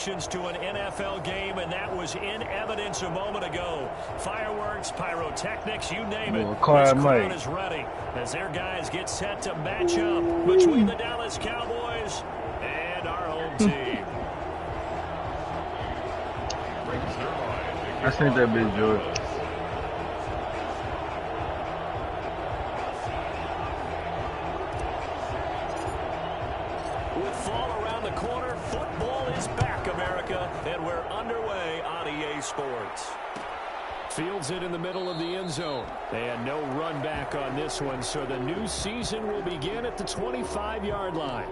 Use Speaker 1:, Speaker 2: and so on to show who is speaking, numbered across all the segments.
Speaker 1: To an NFL game, and that was in evidence a moment ago. Fireworks, pyrotechnics, you name it. This crowd is ready as their guys get set to match up between the Dallas Cowboys and our home team.
Speaker 2: I think that big George.
Speaker 1: With fall around the corner, football is back, America, and we're underway on EA Sports. Fields it in the middle of the end zone. And no run back on this one, so the new season will begin at the 25-yard line.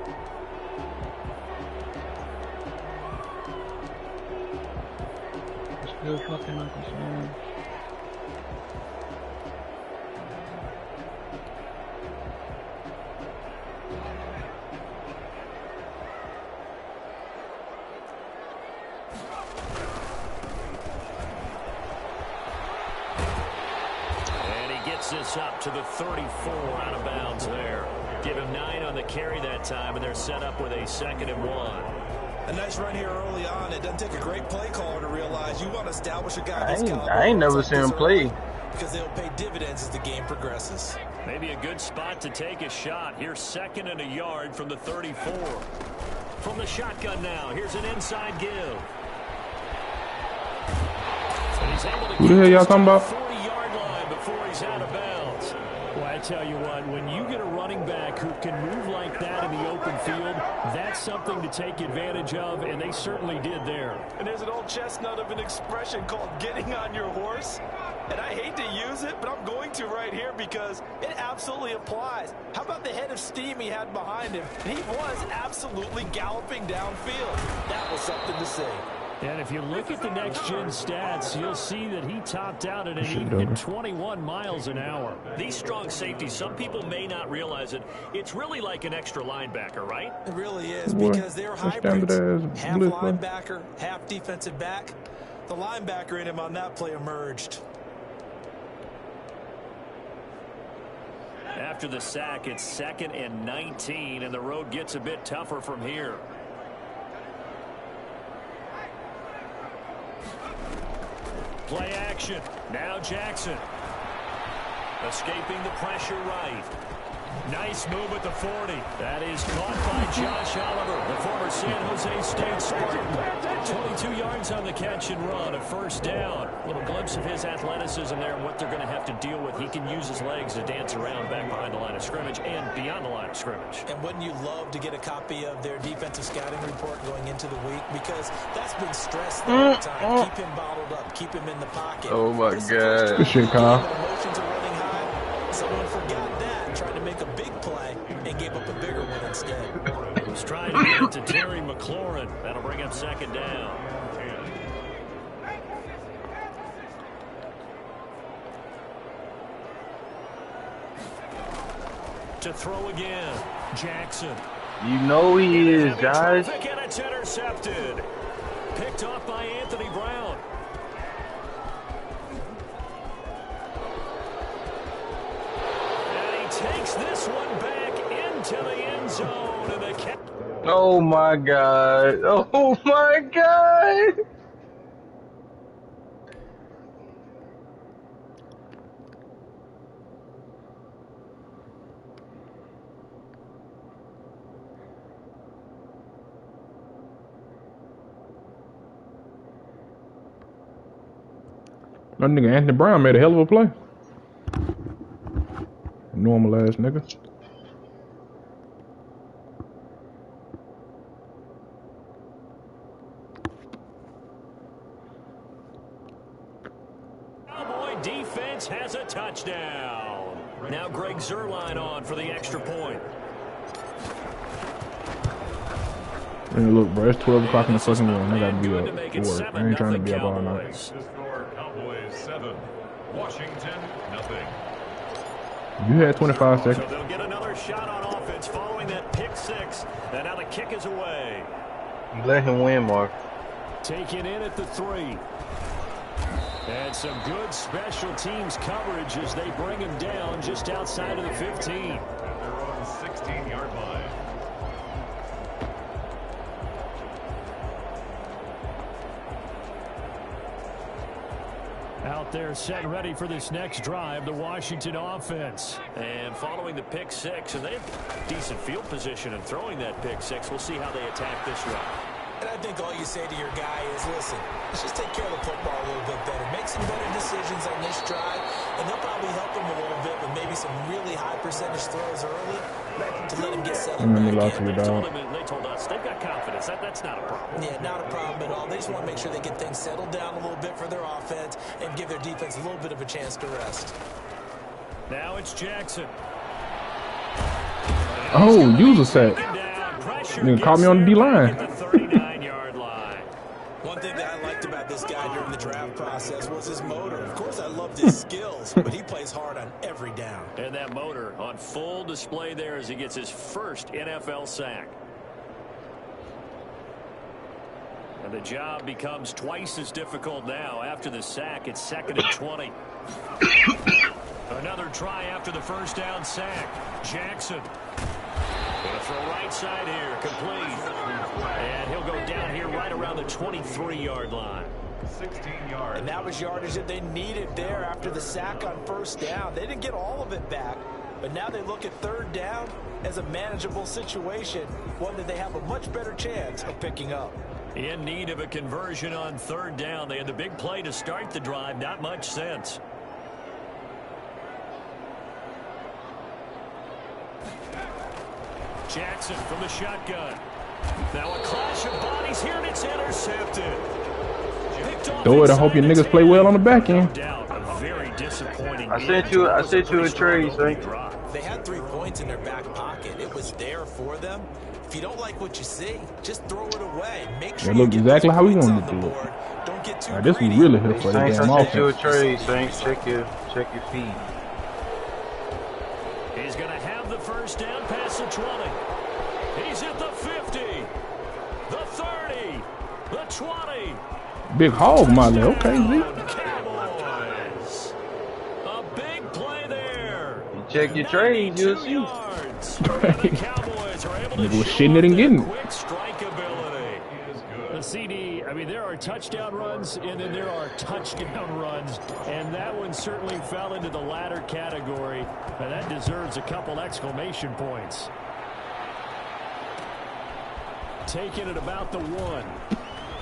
Speaker 2: Still fucking like this, man.
Speaker 1: This up to the 34 out of bounds there. Give him 9 on the carry that time, and they're set up with a 2nd and 1.
Speaker 3: A nice run here early on. It doesn't take a great play caller to realize you want to establish a guy.
Speaker 2: I ain't never seen him play.
Speaker 3: Because they'll pay dividends as the game progresses.
Speaker 1: Maybe a good spot to take a shot. Here's 2nd and a yard from the 34. From the shotgun now, here's an inside give. And he's able to
Speaker 4: who the hell y'all talking about?
Speaker 1: 40-yard line before he's out of bounds. Well, I tell you what, when you get a running back who can move like that in the open field, that's something to take advantage of, and they certainly did there.
Speaker 3: And there's an old chestnut of an expression called getting on your horse. And I hate to use it, but I'm going to right here because it absolutely applies. How about the head of steam he had behind him? He was absolutely galloping downfield. That was something to see.
Speaker 1: And if you look at the next-gen stats, you'll see that he topped out at an even 21 miles an hour. These strong safeties, some people may not realize it. It's really like an extra linebacker, right?
Speaker 3: It really is, because they're hybrids. Half linebacker, half defensive back. The linebacker in him on that play emerged.
Speaker 1: After the sack, it's 2nd and 19, and the road gets a bit tougher from here. Play action. Now Jackson. Escaping the pressure right. Nice move at the 40. That is caught by Josh Oliver, the former San Jose State Spartan. 22 yards on the catch and run, a first down. A little glimpse of his athleticism there and what they're going to have to deal with. He can use his legs to dance around back behind the line of scrimmage and beyond the line of scrimmage.
Speaker 3: And wouldn't you love to get a copy of their defensive scouting report going into the week? Because that's been stressed the whole time. Keep him bottled up. Keep him in the pocket.
Speaker 2: Oh, my God.
Speaker 4: Good shit, Kyle.
Speaker 3: Emotions are running high. Someone forgot that, tried to make a big play, and gave up a bigger one instead.
Speaker 1: He's trying to get it to Terry McLaurin. That'll bring up 2nd down. To throw again, Jackson.
Speaker 2: You know he is, guys.
Speaker 1: And it's intercepted. Picked off by Anthony Brown. And he takes this one back into the end zone. And the
Speaker 2: oh my God. Oh my God.
Speaker 4: That nigga Anthony Brown made a hell of a play. Normal ass nigga.
Speaker 1: Cowboy defense has a touchdown. Now Greg Zuerlein on for the extra point.
Speaker 4: And look, bro, it's 12 o'clock in the fucking morning. I gotta be up for work. I ain't trying to be up all night.
Speaker 5: Cowboys 7, Washington nothing.
Speaker 4: You had 25 seconds.
Speaker 1: So they'll get another shot on offense following that pick 6. And now the kick is away.
Speaker 2: Let him win, Mark.
Speaker 1: Taken in at the 3. And some good special teams coverage as they bring him down just outside of the 15.
Speaker 5: They're on 16-yard line.
Speaker 1: Out there set ready for this next drive, the Washington offense. And following the pick six, and they have decent field position in throwing that pick six. We'll see how they attack this run.
Speaker 3: And I think all you say to your guy is, listen, let's just take care of the football a little bit better. Make some better decisions on this drive, and they'll probably help him a little bit with maybe some really high percentage throws early to let him get settled back in.
Speaker 1: They told us they've got confidence. That's not a problem.
Speaker 3: Yeah, not a problem at all. They just want to make sure they get things settled down a little bit for their offense and give their defense a little bit of a chance to rest.
Speaker 1: Now it's Jackson.
Speaker 4: Oh, use a set. Nigga caught me on the D-line.
Speaker 3: One thing that I liked about this guy during the draft process was his motor. Of course, I loved his skills, but he plays hard on every down.
Speaker 1: And that motor on full display there as he gets his first NFL sack. And the job becomes twice as difficult now. After the sack, it's 2nd and 20. Another try after the first down sack. Jackson. Gonna throw right side here, complete. And he'll go down here right around the 23-yard line.
Speaker 5: 16 yards.
Speaker 3: And that was yardage that they needed there after the sack on first down. They didn't get all of it back, but now they look at 3rd down as a manageable situation, one that they have a much better chance of picking up.
Speaker 1: In need of a conversion on 3rd down. They had the big play to start the drive. Not much sense. Jackson from the shotgun. Now a clash of bodies here, and it's intercepted.
Speaker 4: Throw it. I hope your niggas play well on the back end.
Speaker 1: Very disappointing.
Speaker 2: I sent you a trade, Saint.
Speaker 3: They had 3 points in their back pocket. It was there for them. If you don't like what you see, just throw it away. Make sure
Speaker 4: it looked exactly how we wanted to do it.
Speaker 3: Don't get too
Speaker 4: this was really here for the
Speaker 2: Saints,
Speaker 4: damn
Speaker 2: I sent you a
Speaker 4: offense.
Speaker 2: trade, Saints. Check your feed.
Speaker 1: He's going to have the first down past the 20. He's at the 50, the 30, the 20.
Speaker 4: Big hog, Molly. Okay, Z.
Speaker 1: Cowboys. A big play there.
Speaker 2: You check your trades, you'll see.
Speaker 1: The Cowboys are able to
Speaker 4: Nigga was shitting it and getting it.
Speaker 1: quick strike ability. The CD, I mean, there are touchdown runs, and then there are touchdown runs, and that one certainly fell into the latter category, and that deserves a couple exclamation points. Taking it about the 1.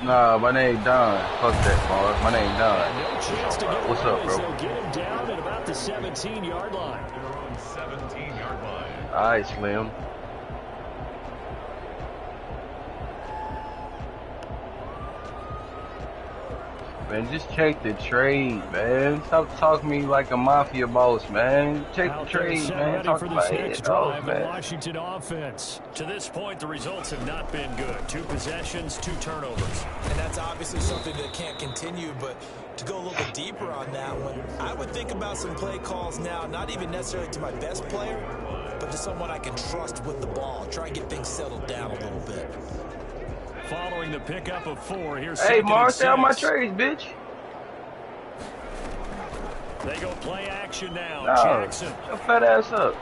Speaker 2: Nah, my name Don. Fuck that, boy. My name Don.
Speaker 1: No chance to get
Speaker 2: What's up, bro?
Speaker 1: They'll get him down at about the 17-yard line.
Speaker 5: They're on 17-yard line.
Speaker 2: All right, Slim. Man, just check the trade, man. Stop talking to me like a mafia boss, man. Check the trade, man. Talk
Speaker 1: For this
Speaker 2: about
Speaker 1: next
Speaker 2: it,
Speaker 1: drive, the
Speaker 2: man.
Speaker 1: Washington offense. To this point, the results have not been good. 2 possessions, 2 turnovers.
Speaker 3: And that's obviously something that can't continue, but to go a little bit deeper on that one, I would think about some play calls now, not even necessarily to my best player, but to someone I can trust with the ball. Try and get things settled down a little bit.
Speaker 1: Following the pickup of 4, here's
Speaker 2: Hey,
Speaker 1: 2nd and
Speaker 2: Mark, sell my
Speaker 1: 6.
Speaker 2: trades, bitch.
Speaker 1: They go play action now.
Speaker 2: No,
Speaker 1: Jackson.
Speaker 2: shut your fat ass up.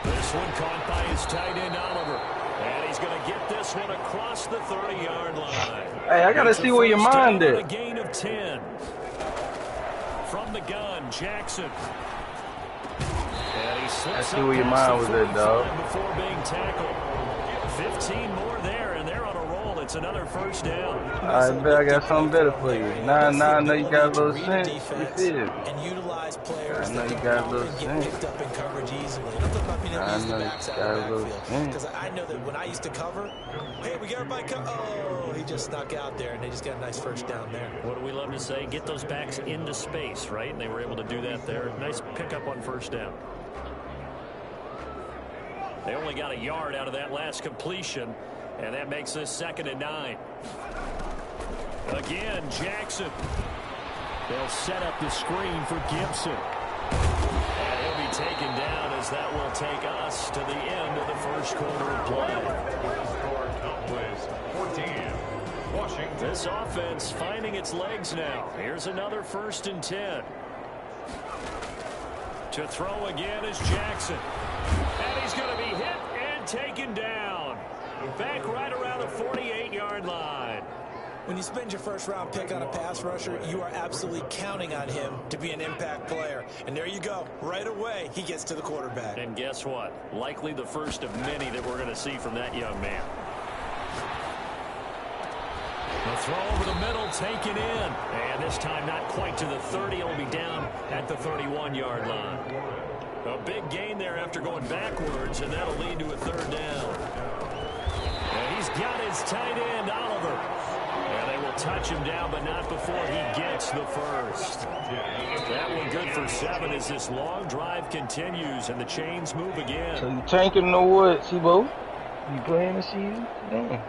Speaker 1: This one caught by his tight end, Oliver. And he's going to get this one across the 30-yard line.
Speaker 2: Hey, I gotta see where your mind
Speaker 1: is. A
Speaker 2: is.
Speaker 1: gain of 10. From the gun, Jackson. And he slips
Speaker 2: I see where your mind was at, dog.
Speaker 1: Before being tackled. 15 more there, and they're on a roll. It's another first down.
Speaker 2: I bet I got something better for you. Nah, I know you got a little sense. You feel me?
Speaker 3: And utilize players
Speaker 2: I know
Speaker 3: that
Speaker 2: you
Speaker 3: can
Speaker 2: got a
Speaker 3: come
Speaker 2: little
Speaker 3: and get
Speaker 2: sense.
Speaker 3: picked up in coverage easily. And I'm talking about being able to
Speaker 2: I
Speaker 3: use the
Speaker 2: know you
Speaker 3: backs out
Speaker 2: got
Speaker 3: of
Speaker 2: a
Speaker 3: the
Speaker 2: little
Speaker 3: backfield.
Speaker 2: sense.
Speaker 3: Because I know that when I used to cover, hey, we got everybody oh, he just snuck out there, and they just got a nice first down there.
Speaker 1: What do we love to say? Get those backs into space, right? And they were able to do that there. Nice pickup on first down. They only got a yard out of that last completion, and that makes this 2nd and 9. Again, Jackson. They'll set up the screen for Gibson. And he'll be taken down as that will take us to the end of the first quarter of play.
Speaker 5: Score Cowboys 14. Washington.
Speaker 1: This offense finding its legs now. Here's another 1st and 10. To throw again is Jackson. And he's going to be hit and taken down. Back right around the 48-yard line.
Speaker 3: When you spend your first-round pick on a pass rusher, you are absolutely counting on him to be an impact player. And there you go. Right away, he gets to the quarterback.
Speaker 1: And guess what? Likely the first of many that we're going to see from that young man. The throw over the middle, taken in. And this time not quite to the 30. It'll be down at the 31-yard line. A big gain there after going backwards, and that'll lead to a third down. And he's got his tight end, Oliver. And they will touch him down, but not before he gets the first. That one good for 7 as this long drive continues, and the chains move again.
Speaker 2: So you tanking or what, Sibo? You playing this season? Damn.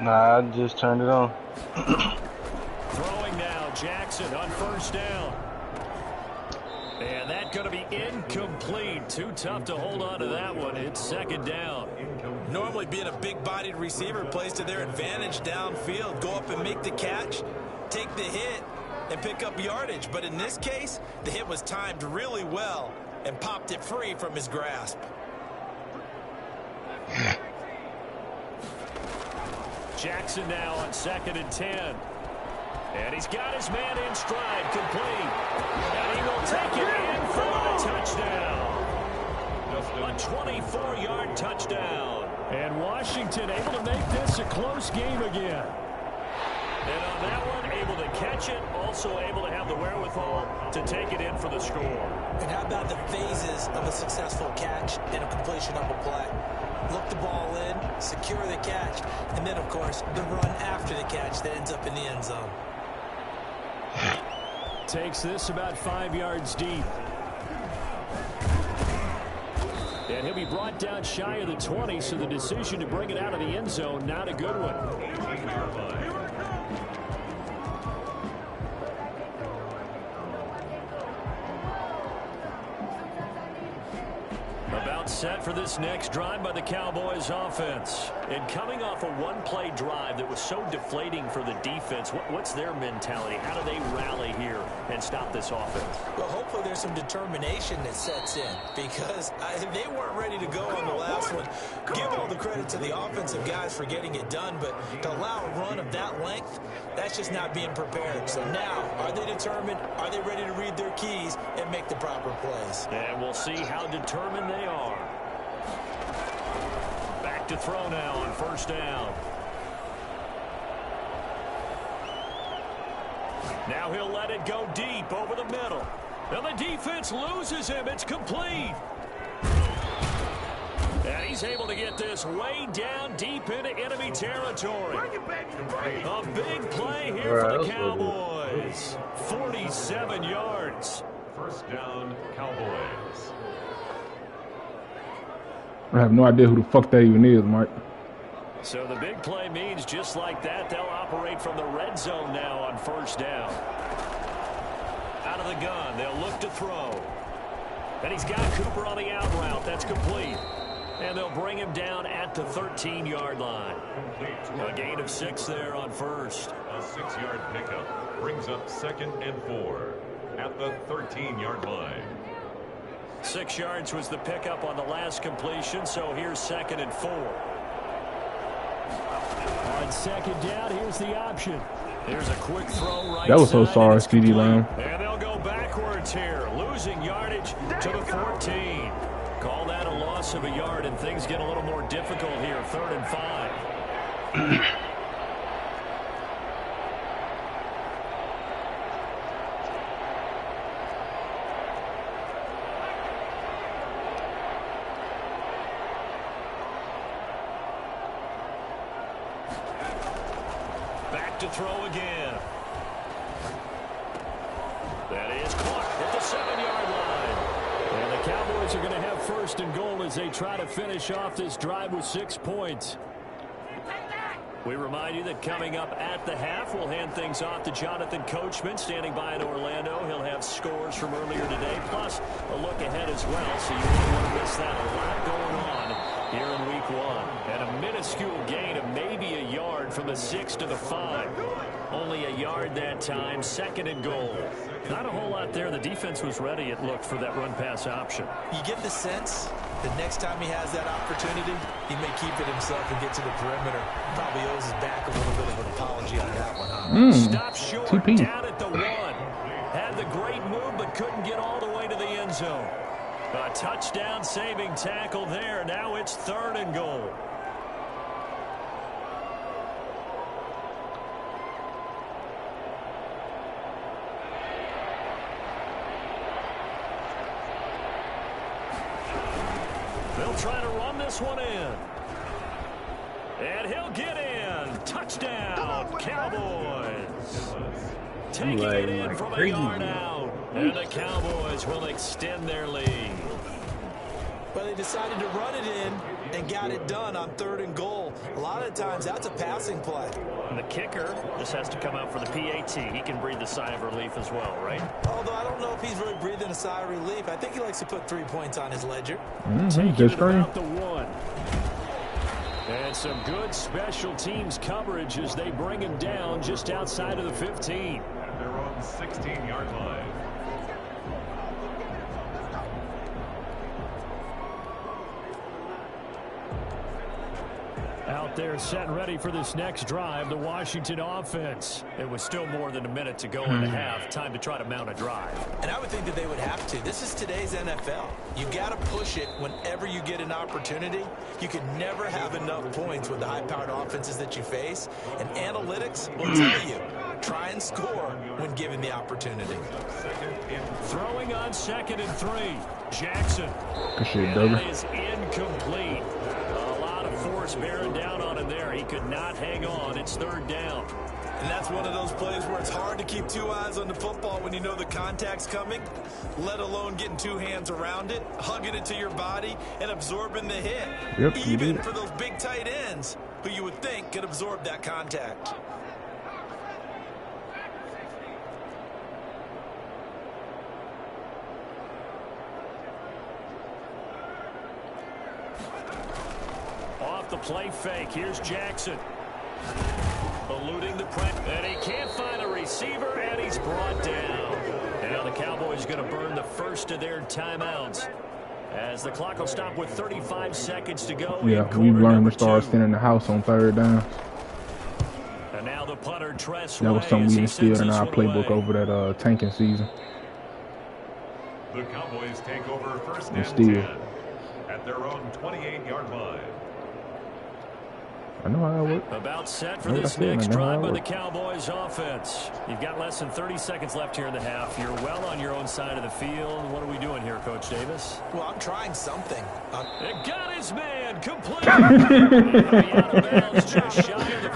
Speaker 2: Nah, I just turned it on.
Speaker 1: Throwing now, Jackson on first down. And that's going to be incomplete. Too tough to hold on to that one. It's second down.
Speaker 3: Normally being a big-bodied receiver plays to their advantage downfield. Go up and make the catch, take the hit, and pick up yardage. But in this case, the hit was timed really well and popped it free from his grasp.
Speaker 1: Jackson now on 2nd and 10. And he's got his man in stride, complete. And he will take it in for a touchdown. A 24-yard touchdown. And Washington able to make this a close game again. And on that one, able to catch it, also able to have the wherewithal to take it in for the score.
Speaker 3: And how about the phases of a successful catch and a completion of a play? Look the ball in, secure the catch, and then, of course, the run after the catch that ends up in the end zone.
Speaker 1: Takes this about 5 yards deep. And he'll be brought down shy of the 20, so the decision to bring it out of the end zone, not a good one. About set for this next drive by the Cowboys offense. And coming off a one-play drive that was so deflating for the defense, what's their mentality? How do they rally here and stop this offense?
Speaker 3: Well, hopefully there's some determination that sets in, because they weren't ready to go on the last one. Give all the credit to the offensive guys for getting it done, but to allow a run of that length, that's just not being prepared. So now, are they determined? Are they ready to read their keys and make the proper plays?
Speaker 1: And we'll see how determined they are. Back to throw now on first down. Now he'll let it go deep over the middle. And the defense loses him. It's complete. And he's able to get this way down deep into enemy territory. A big play here for the Cowboys. 47 yards.
Speaker 5: First down, Cowboys.
Speaker 4: I have no idea who the fuck that even is, Mike.
Speaker 1: So the big play means just like that, they'll operate from the red zone now on first down. Out of the gun, they'll look to throw. And he's got Cooper on the out route. That's complete. And they'll bring him down at the 13-yard line. A gain of 6 there on first.
Speaker 5: A 6-yard pickup brings up 2nd and 4 at the 13-yard line.
Speaker 1: 6 yards was the pickup on the last completion, so here's 2nd and 4. On second down, here's the option. Here's a quick throw right.
Speaker 4: That was so sorry, CD Lamb.
Speaker 1: And they'll go backwards here, losing yardage to the 14. Call that a loss of a yard, and things get a little more difficult here, 3rd and 5. Back to throw again. That is caught at the 7-yard line. And the Cowboys are going to have 1st and goal as they try to finish off this drive with 6 points. We remind you that coming up at the half, we'll hand things off to Jonathan Coachman, standing by in Orlando. He'll have scores from earlier today, plus a look ahead as well, so you won't want to miss that. A lot going on here in week 1. And a minuscule gain of maybe a yard from the 6 to the 5. Only a yard that time, 2nd and goal. Not a whole lot there. The defense was ready, it looked, for that run-pass option.
Speaker 3: You get the sense The next time he has that opportunity, he may keep it himself and get to the perimeter. Probably owes his back a little bit of an apology on that one, huh?
Speaker 1: Stop short, down at the 1. Had the great move, but couldn't get all the way to the end zone. A touchdown saving tackle there. Now it's 3rd and goal. They'll try to run this one in. And he'll get in. Touchdown, Cowboys. Taking it in from a yard out. And the Cowboys will extend their lead.
Speaker 3: But they decided to run it in and got it done on 3rd and goal. A lot of times, that's a passing play.
Speaker 1: And the kicker just has to come out for the PAT. He can breathe a sigh of relief as well, right?
Speaker 3: Although I don't know if he's really breathing a sigh of relief. I think he likes to put 3 points on his ledger.
Speaker 1: Taking about the 1. And some good special teams coverage as they bring him down just outside of the 15.
Speaker 5: At their own 16-yard line.
Speaker 1: Out there set and ready for this next drive, the Washington offense. It was still more than a minute to go in the half. Time to try to mount a drive.
Speaker 3: And I would think that they would have to. This is today's NFL. You got to push it whenever you get an opportunity. You can never have enough points with the high-powered offenses that you face. And analytics will tell you, try and score when given the opportunity.
Speaker 1: Throwing on 2nd and 3. Jackson.
Speaker 4: That
Speaker 1: is incomplete. Force bearing down on him there. He could not hang on. It's 3rd down.
Speaker 3: And that's one of those plays where it's hard to keep 2 eyes on the football when you know the contact's coming, let alone getting 2 hands around it, hugging it to your body, and absorbing the hit.
Speaker 4: Yep,
Speaker 3: even for those big tight ends who you would think could absorb that contact.
Speaker 1: The play fake. Here's Jackson. Eluding the press. And he can't find a receiver, and he's brought down. And now the Cowboys going to burn the first of their timeouts. As the clock will stop with 35 seconds to go.
Speaker 4: Yeah, we've learned to start sending the house on 3rd down.
Speaker 1: And now the punter, Tress.
Speaker 4: That was something we instilled in our playbook over that tanking season.
Speaker 5: The Cowboys take over 1st and 10 at their own 28-yard line.
Speaker 4: I know how that works.
Speaker 1: About set for this next drive by the Cowboys offense. You've got less than 30 seconds left here in the half. You're well on your own side of the field. What are we doing here, Coach Davis?
Speaker 3: Well, I'm trying something.
Speaker 1: It got his man complete. Out of bounds, just shy of the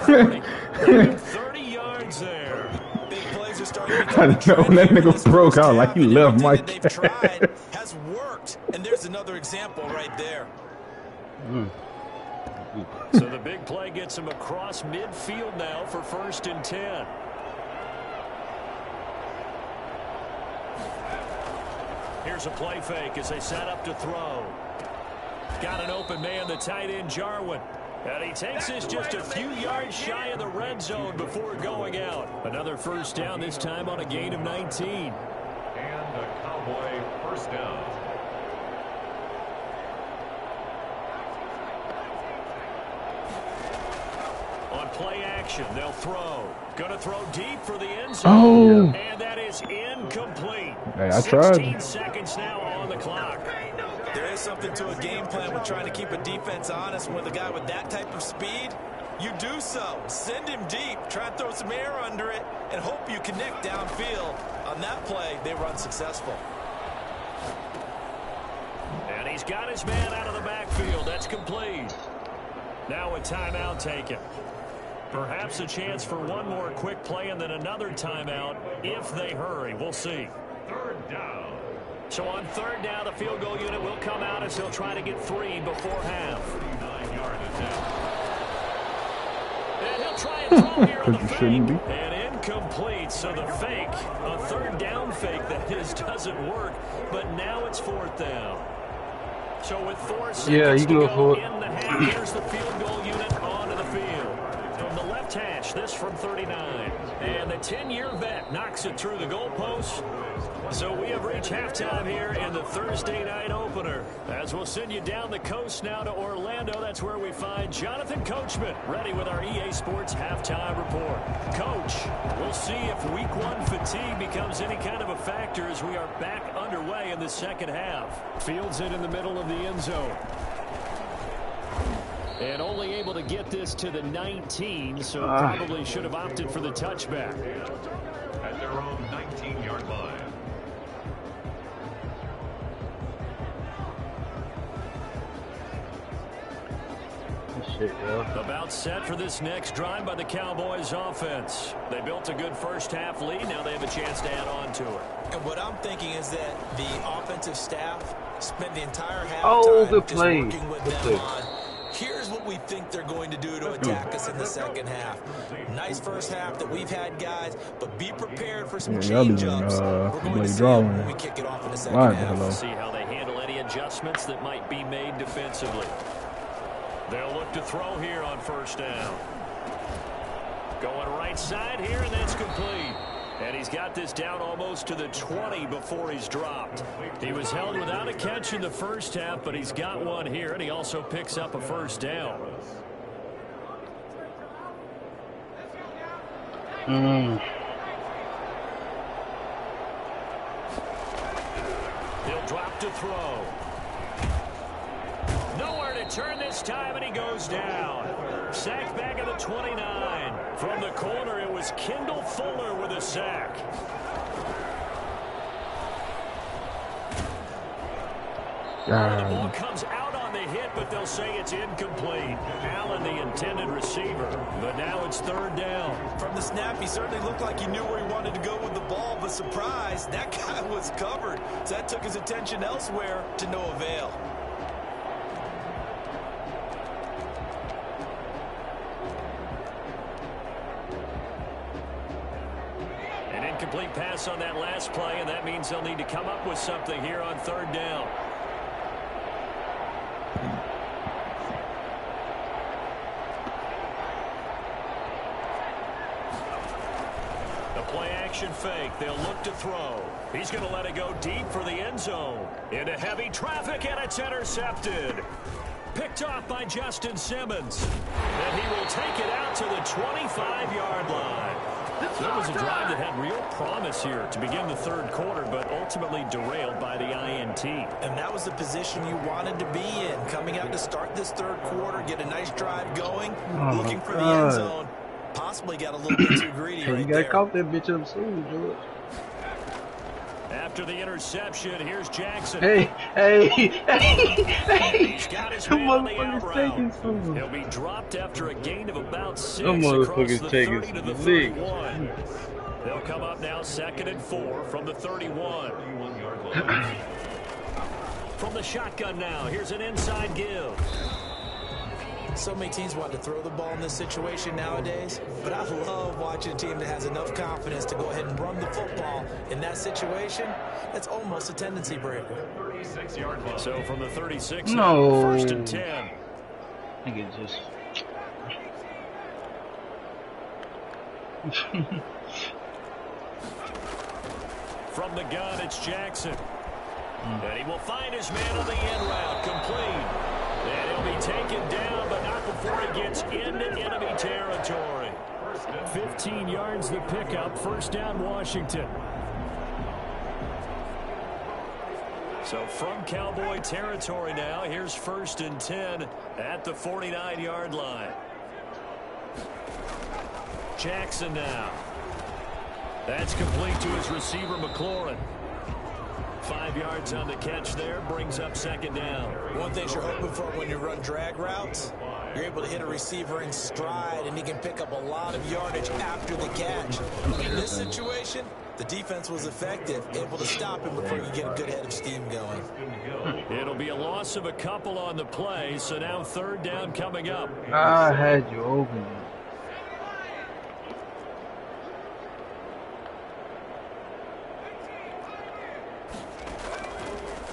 Speaker 1: 40. 30 yards there.
Speaker 3: Big plays are starting to
Speaker 4: I know when that nigga broke out like he left Mike.
Speaker 3: They've tried has worked, and there's another example right there.
Speaker 1: So the big play gets him across midfield now for 1st and 10. Here's a play fake as they set up to throw. Got an open man, the tight end Jarwin. And he takes this just a few yards shy of the red zone before going out. Another 1st down, this time on a gain of 19.
Speaker 5: And a Cowboy 1st down.
Speaker 1: On play action, they'll throw. Gonna throw deep for the end zone. And that is incomplete.
Speaker 4: Hey, I tried.
Speaker 1: 16 seconds now on the clock.
Speaker 3: There is something to a game plan with trying to keep a defense honest. With a guy with that type of speed, you do so. Send him deep. Try and throw some air under it and hope you connect downfield. On that play, they were unsuccessful.
Speaker 1: And he's got his man out of the backfield. That's complete. Now a timeout taken. Perhaps a chance for one more quick play and then another timeout if they hurry. We'll see.
Speaker 5: 3rd down.
Speaker 1: So on 3rd down, the field goal unit will come out as they'll try to get 3 before half.
Speaker 5: 39-yard attempt.
Speaker 1: And he'll try and throw here on the fake. And incomplete. So the fake, a 3rd down fake that is, doesn't work. But now it's 4th down. So with 4 seconds
Speaker 2: you can
Speaker 1: to
Speaker 2: go for it.
Speaker 1: In the half, here's the field goal unit onto the field. From the left hash, catch, this from 39. And the 10-year vet knocks it through the goalpost. So we have reached halftime here in the Thursday night opener. As we'll send you down the coast now to Orlando, that's where we find Jonathan Coachman, ready with our EA Sports halftime report. Coach, we'll see if week 1 fatigue becomes any kind of a factor as we are back underway in the second half. Fields it in the middle of the end zone. And only able to get this to the 19, so probably should have opted for the touchback.
Speaker 5: At their own 19-yard line.
Speaker 2: Shit, yeah.
Speaker 1: About set for this next drive by the Cowboys offense. They built a good first half lead. Now they have a chance to add on to it.
Speaker 3: And what I'm thinking is that the offensive staff spent the entire halftime
Speaker 2: good play.
Speaker 3: working with them on, here's what we think they're going to do to attack us in the second half. Nice first half that we've had, guys, but be prepared for some change-ups. We're going to see them when we kick it off in the second half.
Speaker 1: See how they handle any adjustments that might be made defensively. They'll look to throw here on first down. Going right side here, and that's complete. And he's got this down almost to the 20 before he's dropped. He was held without a catch in the first half, but he's got one here, and he also picks up a first down. He'll drop to throw. Nowhere to turn this time, and he goes down. Sacked back at the 29. From the corner, it was Kendall Fuller with a sack. The ball comes out on the hit, but they'll say it's incomplete. Allen, the intended receiver, but now it's third down.
Speaker 3: From the snap, he certainly looked like he knew where he wanted to go with the ball, but surprise, that guy was covered. So that took his attention elsewhere to no avail.
Speaker 1: Complete pass on that last play, and that means they'll need to come up with something here on third down. The play action fake. They'll look to throw. He's going to let it go deep for the end zone. Into heavy traffic, and it's intercepted. Picked off by Justin Simmons. And he will take it out to the 25-yard line. That was a drive that had real promise here to begin the third quarter, but ultimately derailed by the INT.
Speaker 3: And that was the position you wanted to be in. Coming out to start this third quarter, get a nice drive going, looking for the end zone. Possibly got a little bit too greedy right there.
Speaker 2: You got caught that bitch up soon, George.
Speaker 1: After the interception, here's Jackson.
Speaker 2: Hey.
Speaker 1: He's got his man on the out route. He'll be dropped after a gain of about 6 across the 30 to the 31. They'll come up now 2nd and 4 from the 31. From the shotgun now, here's an inside give.
Speaker 3: So many teams want to throw the ball in this situation nowadays, but I love watching a team that has enough confidence to go ahead and run the football. In that situation, that's almost a tendency breaker.
Speaker 1: So from the 36,
Speaker 2: no.
Speaker 1: 1st and 10.
Speaker 2: I think it just...
Speaker 1: From the gun, it's Jackson. And he will find his man on the end route, complete. And he'll be taken down, but not before he gets into enemy territory. 15 yards the pickup, first down Washington. So from Cowboy territory now, here's 1st and 10 at the 49-yard line. Jackson now. That's complete to his receiver, McLaurin. 5 yards on the catch there, brings up 2nd down.
Speaker 3: One thing you're hoping for when you run drag routes, you're able to hit a receiver in stride, and he can pick up a lot of yardage after the catch. In this situation, the defense was effective, able to stop him before you get a good head of steam going.
Speaker 1: It'll be a loss of a couple on the play, so now 3rd down coming up.
Speaker 2: I had you open.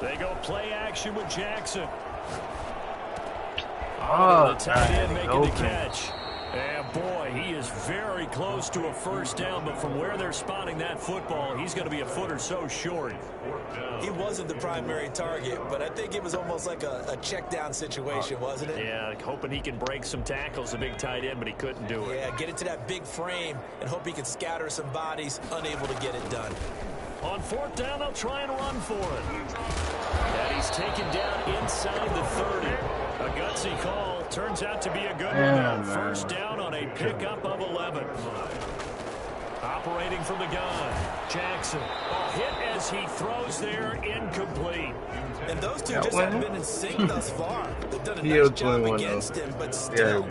Speaker 1: They go play action with Jackson.
Speaker 2: Oh,
Speaker 1: the tight end making the catch. And boy, he is very close to a first down, but from where they're spotting that football, he's going to be a foot or so short.
Speaker 3: He wasn't the primary target, but I think it was almost like a check down situation, wasn't it?
Speaker 1: Yeah, hoping he can break some tackles, a big tight end, but he couldn't do it.
Speaker 3: Yeah, get it to that big frame and hope he can scatter some bodies, unable to get it done.
Speaker 1: On fourth down, they'll try and run for it. And he's taken down inside the 30. A gutsy call. Turns out to be a good one. First down on a pickup of 11. Operating from the gun. Jackson. A hit as he throws there. Incomplete.
Speaker 3: And those two just haven't been in sync thus far. They've done a nice job against him, but still,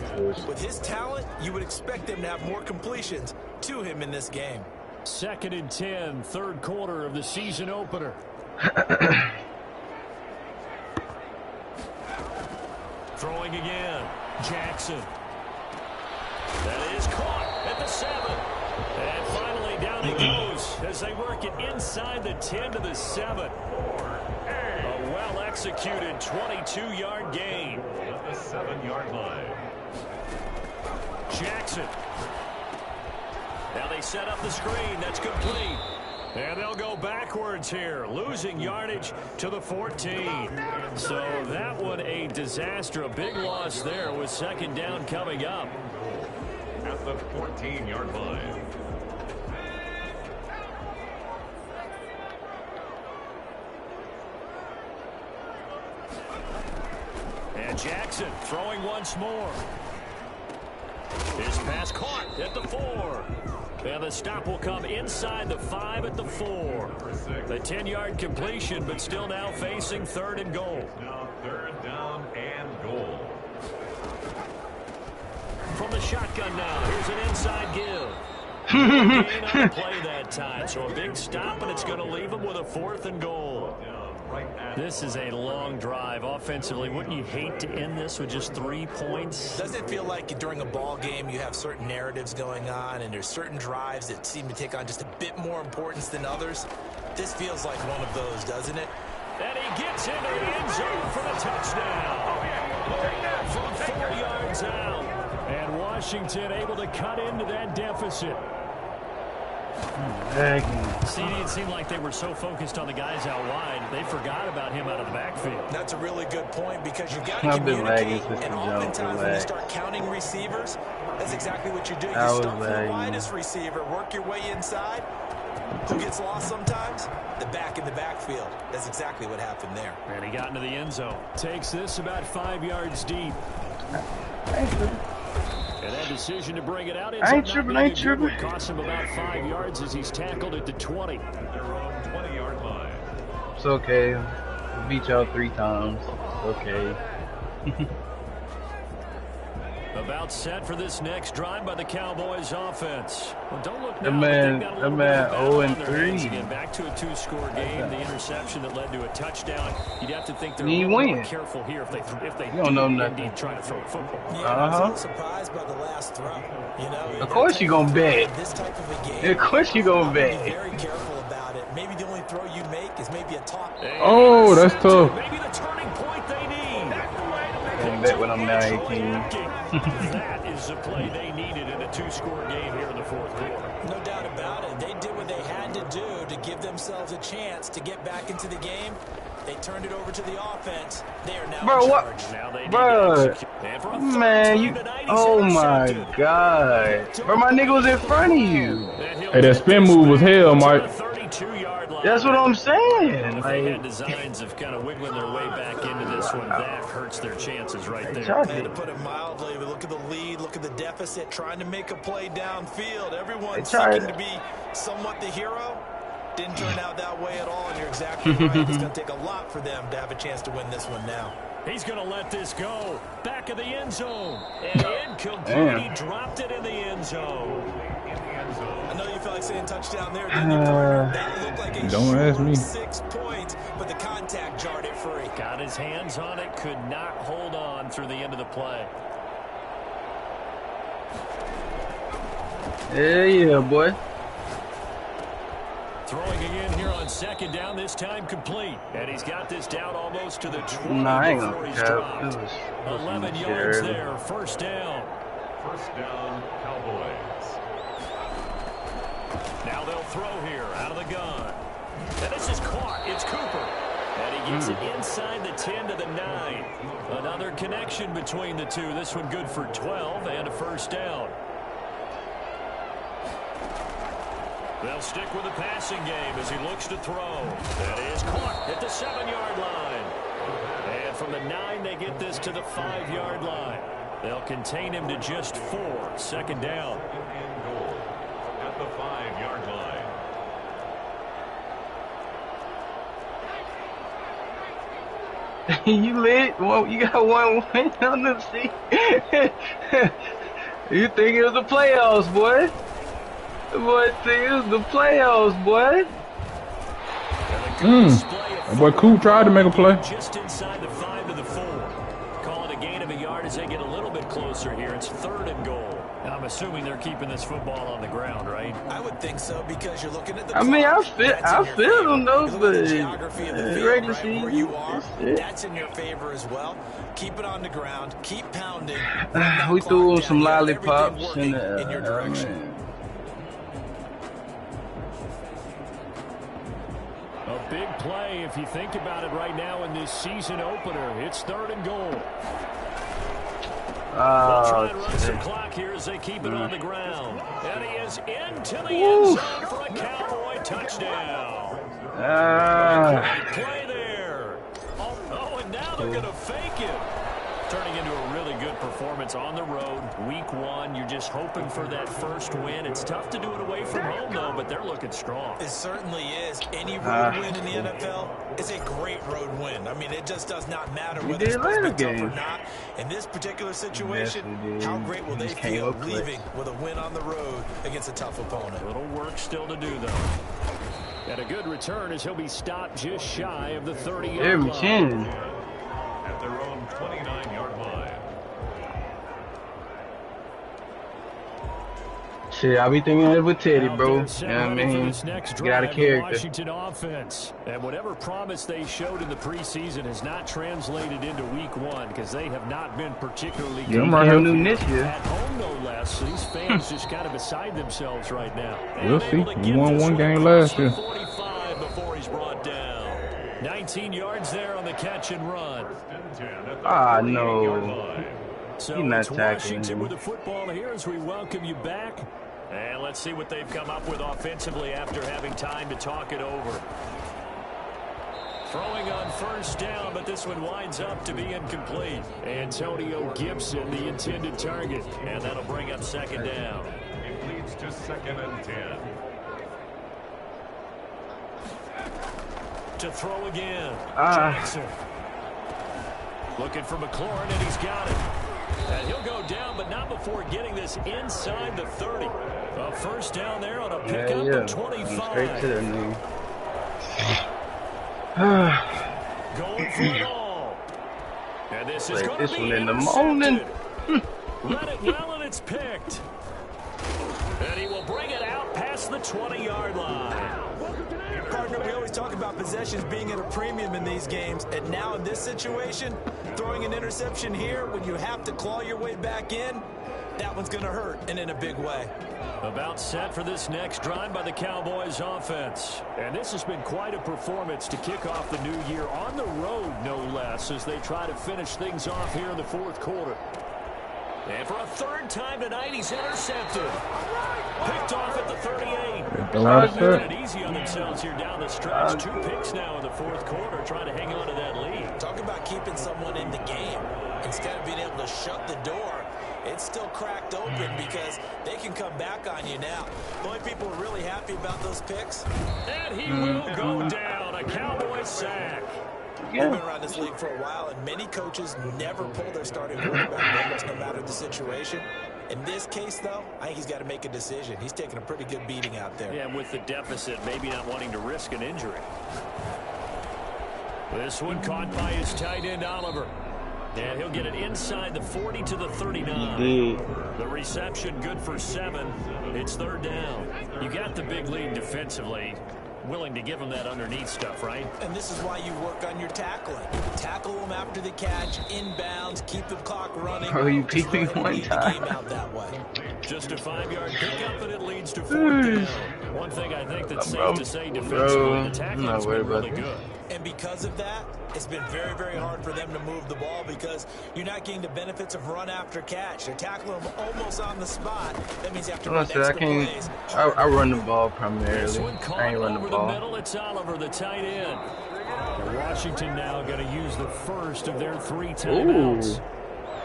Speaker 3: with his talent, you would expect them to have more completions to him in this game.
Speaker 1: 2nd and 10, third quarter of the season opener. Throwing again. Jackson. That is caught at the 7. And finally down he goes as they work it inside the 10 to the 7. A well-executed 22-yard gain.
Speaker 5: At the 7-yard line.
Speaker 1: Jackson. Now they set up the screen. That's complete. And they'll go backwards here, losing yardage to the 14. So that one a disaster, a big loss there with 2nd down coming up.
Speaker 5: At the 14-yard line.
Speaker 1: And Jackson throwing once more. His pass caught at the 4. And the stop will come inside the 5 at the 4. The 10-yard completion, but still now facing 3rd and goal.
Speaker 5: Now 3rd down and goal.
Speaker 1: From the shotgun now, here's an inside give. Gain on the play that time, so a big stop, and it's going to leave him with a 4th and goal. This is a long drive offensively. Wouldn't you hate to end this with just 3 points?
Speaker 3: Doesn't it feel like during a ball game you have certain narratives going on and there's certain drives that seem to take on just a bit more importance than others? This feels like one of those, doesn't it?
Speaker 1: And he gets into the end zone for the touchdown. From 4 yards out. And Washington able to cut into that deficit. See, it seemed like they were so focused on the guys out wide, they forgot about him out of the backfield.
Speaker 3: That's a really good point because you've got to communicate, and oftentimes when you start counting receivers, that's exactly what you do. You start from the widest receiver, work your way inside. Who gets lost sometimes? The back in the backfield. That's exactly what happened there.
Speaker 1: And he got into the end zone. Takes this about 5 yards deep. And that decision to bring it out
Speaker 2: ain't tripping.
Speaker 1: Would cost him about 5 yards as he's tackled at the 20.
Speaker 5: Their own 20-yard line.
Speaker 2: It's okay. We beat y'all 3 times. It's okay.
Speaker 1: About set for this next drive by the Cowboys offense. Well, don't look now.
Speaker 2: The man 0-3.
Speaker 1: Again, back to a 2-score game. The interception that led to a touchdown. You'd have to think they're
Speaker 2: a
Speaker 1: little
Speaker 2: little
Speaker 1: more
Speaker 2: more
Speaker 1: careful here if they
Speaker 2: don't know
Speaker 1: indeed try to throw a football.
Speaker 3: Yeah, I was a little surprised by the last throw. You know,
Speaker 2: of course you're gonna bet.
Speaker 3: This type of a game.
Speaker 2: Of course you're gonna bet.
Speaker 3: Be very careful about it. Maybe the only throw you make is maybe a top.
Speaker 4: Oh, that's tough.
Speaker 1: Maybe the turning point they need.
Speaker 2: And bet when I'm now 18.
Speaker 1: That is the play they needed in a 2-score game here in the 4th quarter.
Speaker 3: No doubt about it. They did what they had to do to give themselves a chance to get back into the game. They turned it over to the offense. They are now in charge.
Speaker 1: Now they need
Speaker 2: Bro,
Speaker 1: to execute. And for a third
Speaker 2: man,
Speaker 1: time
Speaker 2: you.
Speaker 1: tonight, he's
Speaker 2: Oh my
Speaker 1: intercepted.
Speaker 2: God. Bro, my nigga was in front of you.
Speaker 4: Hey, that spin move was hell, Mike.
Speaker 1: 32-yard line.
Speaker 2: That's what I'm saying.
Speaker 1: If they had
Speaker 2: Like,
Speaker 1: designs of kind of wiggling their way back into this one, that hurts their chances right there.
Speaker 3: And to put it mildly, but look at the lead, look at the deficit, trying to make a play downfield. Everyone's seeking to be somewhat the hero. Didn't turn out that way at all, and you're exactly right. It's going to take a lot for them to have a chance to win this one now.
Speaker 1: He's going to let this go. Back of the end zone. And incomplete. He dropped it in the end zone.
Speaker 3: I know you felt like saying touchdown there, didn't you, partner? That looked like a
Speaker 4: Don't ask me.
Speaker 3: 6 points, but the contact jarred it free.
Speaker 1: Got his hands on it, could not hold on through the end of the play.
Speaker 2: yeah, boy.
Speaker 1: Throwing again here on 2nd down, this time complete. And he's got this down almost to the 20
Speaker 2: Nah, I ain't
Speaker 1: before
Speaker 2: gonna
Speaker 1: he's
Speaker 2: cap.
Speaker 1: dropped.
Speaker 2: It was
Speaker 1: 11
Speaker 2: some shit
Speaker 1: yards
Speaker 2: early.
Speaker 1: there, first down.
Speaker 5: First down, Cowboys.
Speaker 1: Now they'll throw here out of the gun. And this is caught. It's Cooper. And he gets it inside the 10 to the 9. Another connection between the two. This one good for 12 and a first down. They'll stick with the passing game as he looks to throw. That is caught at the 7-yard line. And from the 9, they get this to the 5-yard line. They'll contain him to just 4. Second down.
Speaker 5: And goal at the 5-yard line.
Speaker 2: You lit? Well, you got one win on the seat. You think it was the playoffs, boy? Boy, think it was the playoffs, boy.
Speaker 4: That boy Coop tried to make a play.
Speaker 1: Just inside the 5 to the 4. Call it a gain of a yard as they get a little bit closer here. It's 3rd and goal. I'm assuming they're keeping this football on the ground, right?
Speaker 3: I would think so because you're looking at the
Speaker 2: I mean, I feel them though, but
Speaker 3: regular season, where you are, that's in your favor as well. Keep it on the ground. Keep pounding.
Speaker 2: We threw him some lollipops
Speaker 3: in your direction.
Speaker 1: A big play if you think about it right now in this season opener. It's 3rd and goal. They'll try and run some clock here as they keep it on the ground. And he is into the end zone for a Cowboy touchdown. Great play there. Oh, and now they're going to fake it. Turning into a really good performance on the road. Week 1, you're just hoping for that first win. It's tough to do it away from home, though, but they're looking strong.
Speaker 3: It certainly is. Any road win in the NFL is a great road win. I mean, it just does not matter whether it's supposed to be tough or not. In this particular situation, how great will they feel leaving with a win on the road against a tough opponent?
Speaker 1: A little work still to do, though. And a good return as he'll be stopped just shy of the 30-yard line.
Speaker 5: At their own 29-yard line.
Speaker 2: Shit, I be thinking it with Teddy, bro. You know what I mean? Got a character.
Speaker 1: Washington offense. And whatever promise they showed in the preseason has not translated into week 1 because they have not been particularly good.
Speaker 2: I'm right here new this year.
Speaker 1: At home, no less. These fans just kind of beside themselves right now.
Speaker 4: We'll see. He won one game last year.
Speaker 1: 45 before he's brought down. 19 yards there on the catch and run.
Speaker 2: Ah, no.
Speaker 1: So
Speaker 2: He's not
Speaker 1: it's Washington
Speaker 2: tackling
Speaker 1: with the football here as we welcome you back. And let's see what they've come up with offensively after having time to talk it over. Throwing on first down, but this one winds up to be incomplete. Antonio Gibson, the intended target. And that'll bring up second down.
Speaker 5: It leads to 2nd and 10.
Speaker 1: To throw again. Jackson. Looking for McLaurin, and he's got it. And he'll go down, but not before getting this inside the 30. A first down there on a pickup at 25.
Speaker 2: Straight to the knee.
Speaker 1: Going for it all. And this is going to be
Speaker 2: one in the morning.
Speaker 1: Let it well, and it's picked. And he will bring it out past the 20-yard line.
Speaker 3: Partner, we always talk about possessions being at a premium in these games, and now in this situation, throwing an interception here when you have to claw your way back in, that one's going to hurt, and in a big way.
Speaker 1: About set for this next drive by the Cowboys offense. And this has been quite a performance to kick off the new year on the road, no less, as they try to finish things off here in the 4th quarter. And for a 3rd time tonight, he's intercepted. Picked off at the 38.
Speaker 4: They're
Speaker 1: it easy on themselves here down the stretch. 2 picks now in the 4th quarter, trying to hang on to that lead.
Speaker 3: Talk about keeping someone in the game. Instead of being able to shut the door, it's still cracked open because they can come back on you now. The only people are really happy about those picks.
Speaker 1: And he will go down. A Cowboy sack.
Speaker 3: We've been around this league for a while, and many coaches never pull their starting quarterback numbers no matter the situation. In this case, though, I think he's got to make a decision. He's taking a pretty good beating out there.
Speaker 1: Yeah, with the deficit, maybe not wanting to risk an injury. This one caught by his tight end, Oliver. And he'll get it inside the 40 to the 39. The reception good for 7. It's 3rd down. You got the big lead defensively. willing to give him that underneath stuff, right?
Speaker 3: And this is why you work on your tackling. Tackle them after the catch, inbounds, keep the clock running.
Speaker 2: Oh, you peeked me one time.
Speaker 3: Game out that way.
Speaker 1: Just a 5-yard pickup, and it leads to 4th down. One thing I think that's safe to say defensively, the tackling's been really good.
Speaker 3: And because of that, it's been very, very hard for them to move the ball because you're not getting the benefits of run after catch. They're tackling them almost on the spot. That means you have to run extra plays.
Speaker 2: I run the ball primarily.
Speaker 1: This one
Speaker 2: I ain't run the
Speaker 1: over
Speaker 2: ball.
Speaker 1: the middle. It's Oliver, the tight end. Washington now going to use the first of their 3 timeouts.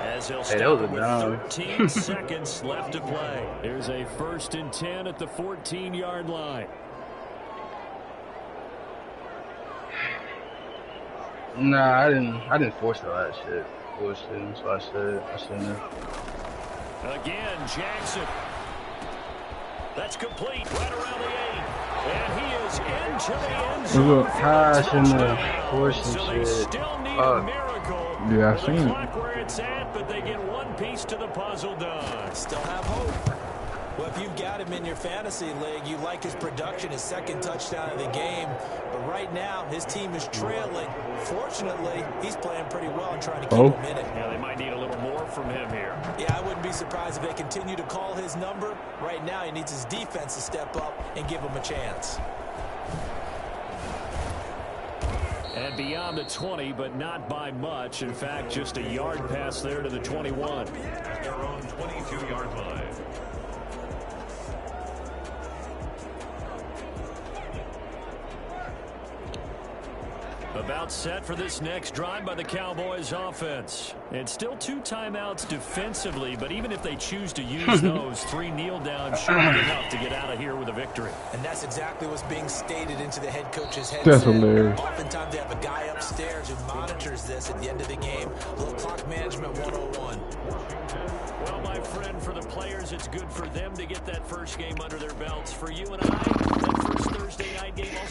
Speaker 1: As they'll stop with 13 seconds left to play. Here's a 1st and 10 at the 14-yard line.
Speaker 2: Nah, I didn't force all that shit. Forced it, so I shouldn't have.
Speaker 1: Again, Jackson. That's complete right around the 8. And he is into the end zone.
Speaker 2: I shouldn't have forced
Speaker 1: So they
Speaker 2: shit.
Speaker 1: still need a miracle.
Speaker 4: Yeah, I
Speaker 1: The
Speaker 4: seen it.
Speaker 1: clock where it's at, but they get one piece to the puzzle done.
Speaker 3: Still have hope. Well, if you've got him in your fantasy league, you like his production, his 2nd touchdown of the game. But right now, his team is trailing. Fortunately, he's playing pretty well and trying to keep him in it.
Speaker 1: Yeah, they might need a little more from him here.
Speaker 3: Yeah, I wouldn't be surprised if they continue to call his number. Right now, he needs his defense to step up and give him a chance.
Speaker 1: And beyond the 20, but not by much. In fact, just a yard pass there to the 21.
Speaker 5: At their own 22-yard line.
Speaker 1: About set for this next drive by the Cowboys offense. And still 2 timeouts defensively, but even if they choose to use those, 3 kneel downs should be enough to get out of here with a victory.
Speaker 3: And that's exactly what's being stated into the head coach's headset.
Speaker 4: That's hilarious.
Speaker 3: Oftentimes they have a guy upstairs who monitors this at the end of the game. A little clock management 101.
Speaker 1: Well, my friend, for the players, it's good for them to get that first game under their belts. For you and I, that first Thursday night game also